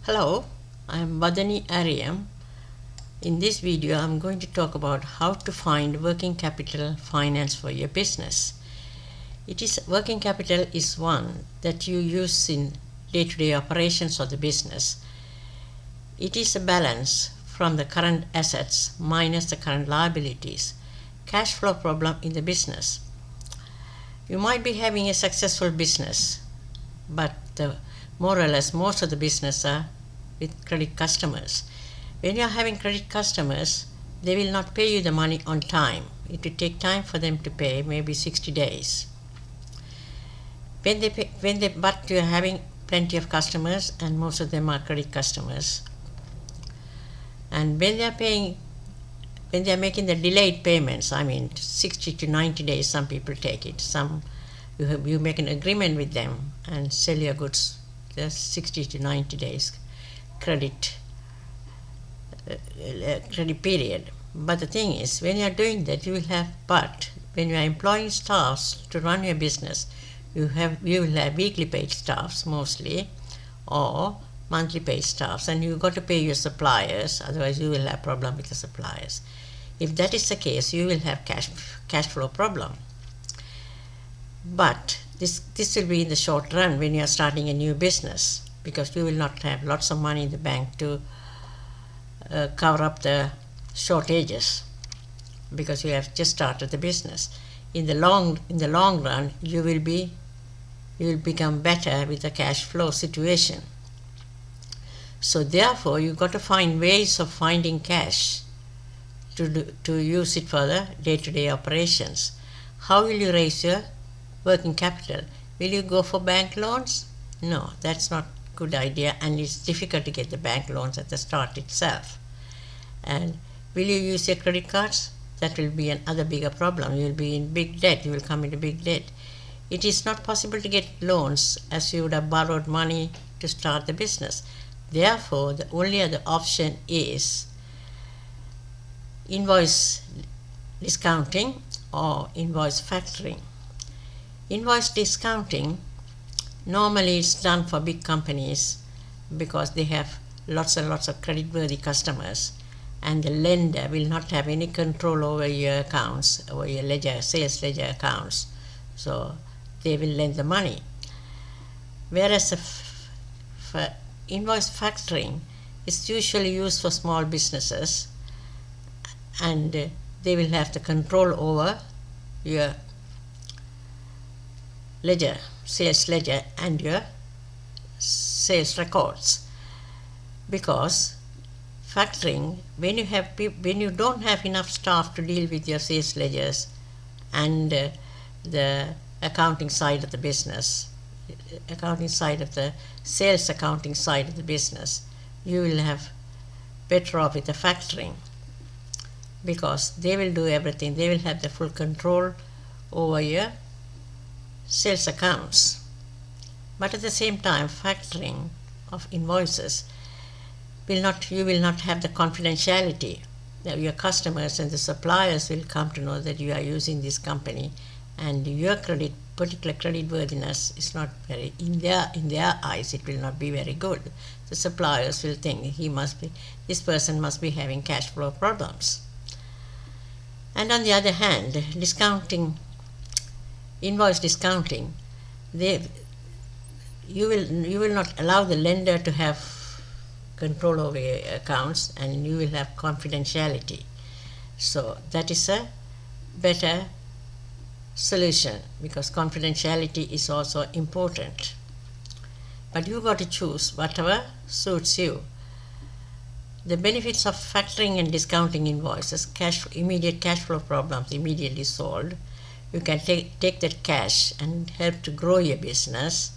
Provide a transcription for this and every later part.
Hello, I am Badani Ariyam. In this video, I am going to talk about how to find working capital finance for your business. Working capital is one that you use in day-to-day operations of the business. It is a balance from the current assets minus the current liabilities, cash flow problem in the business. You might be having a successful business, but more or less most of the business are with credit customers. When you are having credit customers, they will not pay you the money on time. It will take time for them to pay, maybe 60 days. But you are having plenty of customers, and most of them are credit customers. And when they are making the delayed payments, 60 to 90 days, some people take it. Some you make an agreement with them and sell your goods. There's 60 to 90 days credit period. But the thing is, when you are doing that, when you are employing staffs to run your business, you will have weekly paid staffs mostly, or monthly paid staffs, and you've got to pay your suppliers, otherwise you will have problem with the suppliers. If that is the case, you will have cash flow problem. But this will be in the short run when you are starting a new business, because you will not have lots of money in the bank to cover up the shortages, because you have just started the business. In the long run, you will become better with the cash flow situation. So therefore, you've got to find ways of finding cash to use it for the day-to-day operations. How will you raise your working capital? Will you go for bank loans? No, that's not a good idea, and it's difficult to get the bank loans at the start itself. And will you use your credit cards? That will be another bigger problem. You will be in big debt. You will come into big debt. It is not possible to get loans as you would have borrowed money to start the business. Therefore, the only other option is invoice discounting or invoice factoring. Invoice discounting normally is done for big companies because they have lots and lots of creditworthy customers, and the lender will not have any control over your accounts, over your sales ledger accounts, so they will lend the money. Whereas invoice factoring is usually used for small businesses, and they will have the control over your ledger, sales ledger, and your sales records. Because factoring, when you don't have enough staff to deal with your sales ledgers and the accounting side of the business, sales accounting side of the business, you will have better off with the factoring, because they will do everything. They will have the full control over your sales accounts. But at the same time, factoring of invoices you will not have the confidentiality. Now, your customers and the suppliers will come to know that you are using this company, and your particular credit worthiness is not very, in their eyes, it will not be very good. The suppliers will think this person must be having cash flow problems. And on the other hand, invoice discounting, you will not allow the lender to have control over your accounts, and you will have confidentiality. So that is a better solution, because confidentiality is also important. But you've got to choose whatever suits you. The benefits of factoring and discounting invoices: immediate cash flow problems immediately solved. You can take that cash and help to grow your business.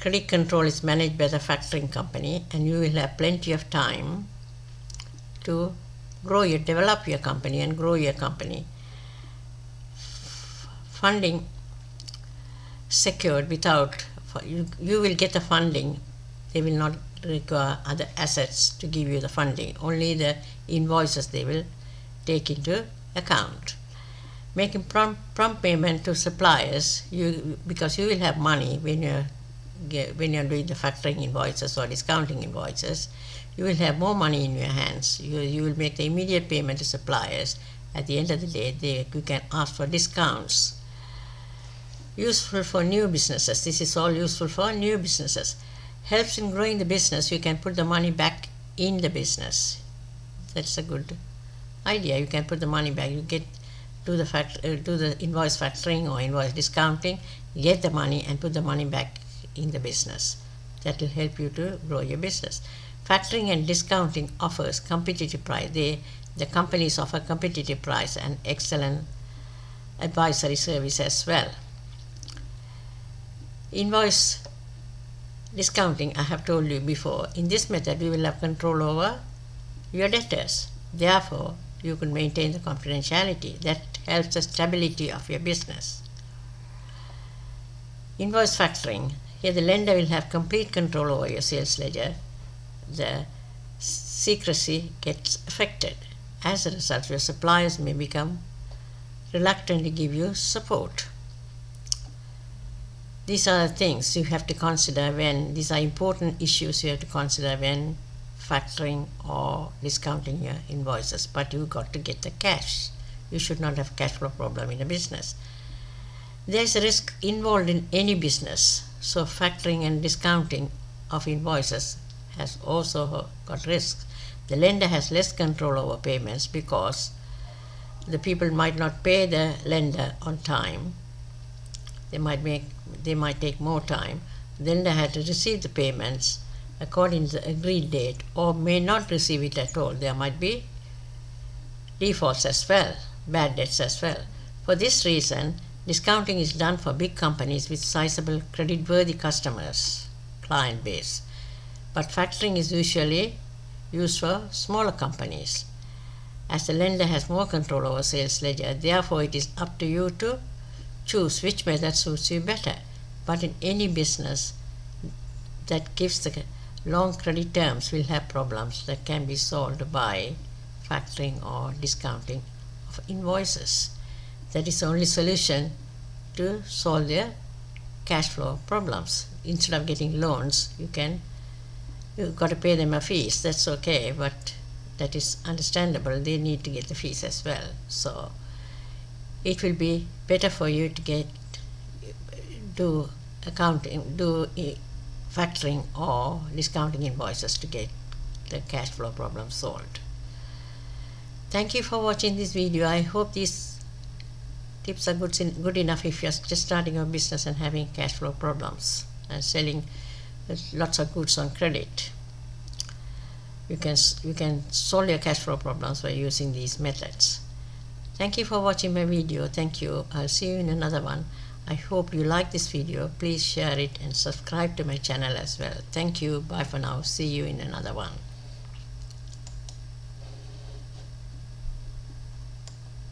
Credit control is managed by the factoring company, and you will have plenty of time to develop your company and grow your company. Funding secured you will get the funding. They will not require other assets to give you the funding. Only the invoices they will take into account. Making prompt payment to suppliers, because you will have money when you're when you're doing the factoring invoices or discounting invoices, you will have more money in your hands. You will make the immediate payment to suppliers. At the end of the day, you can ask for discounts. Useful for new businesses. This is all useful for new businesses. Helps in growing the business. You can put the money back in the business. That's a good idea. You can put the money back. You do the invoice factoring or invoice discounting, get the money and put the money back in the business. That will help you to grow your business. Factoring and discounting offers competitive price. The companies offer competitive price and excellent advisory service as well. Invoice discounting, I have told you before. In this method, we will have control over your debtors. Therefore, you can maintain the confidentiality. That helps the stability of your business. Invoice factoring. Here the lender will have complete control over your sales ledger. The secrecy gets affected. As a result, your suppliers may become reluctant to give you support. These are the things you have to consider these are important issues you have to consider when factoring or discounting your invoices. But you've got to get the cash. You should not have cash flow problem in a business. There is a risk involved in any business. So factoring and discounting of invoices has also got risks. The lender has less control over payments because the people might not pay the lender on time. They might take more time. The lender had to receive the payments according to the agreed date or may not receive it at all. There might be defaults as well, bad debts as well. For this reason, discounting is done for big companies with sizable credit-worthy client base. But factoring is usually used for smaller companies. As the lender has more control over sales ledger, therefore it is up to you to choose which method suits you better. But in any business that gives the long credit terms will have problems that can be solved by factoring or discounting of invoices. That is the only solution to solve their cash flow problems. Instead of getting loans, you've got to pay them a fees. That's okay, but that is understandable. They need to get the fees as well. So it will be better for you to do factoring or discounting invoices to get the cash flow problem solved. Thank you for watching this video. I hope these tips are good enough if you're just starting a business and having cash flow problems and selling lots of goods on credit. You can solve your cash flow problems by using these methods. Thank you for watching my video. Thank you. I'll see you in another one. I hope you like this video. Please share it and subscribe to my channel as well. Thank you. Bye for now. See you in another one.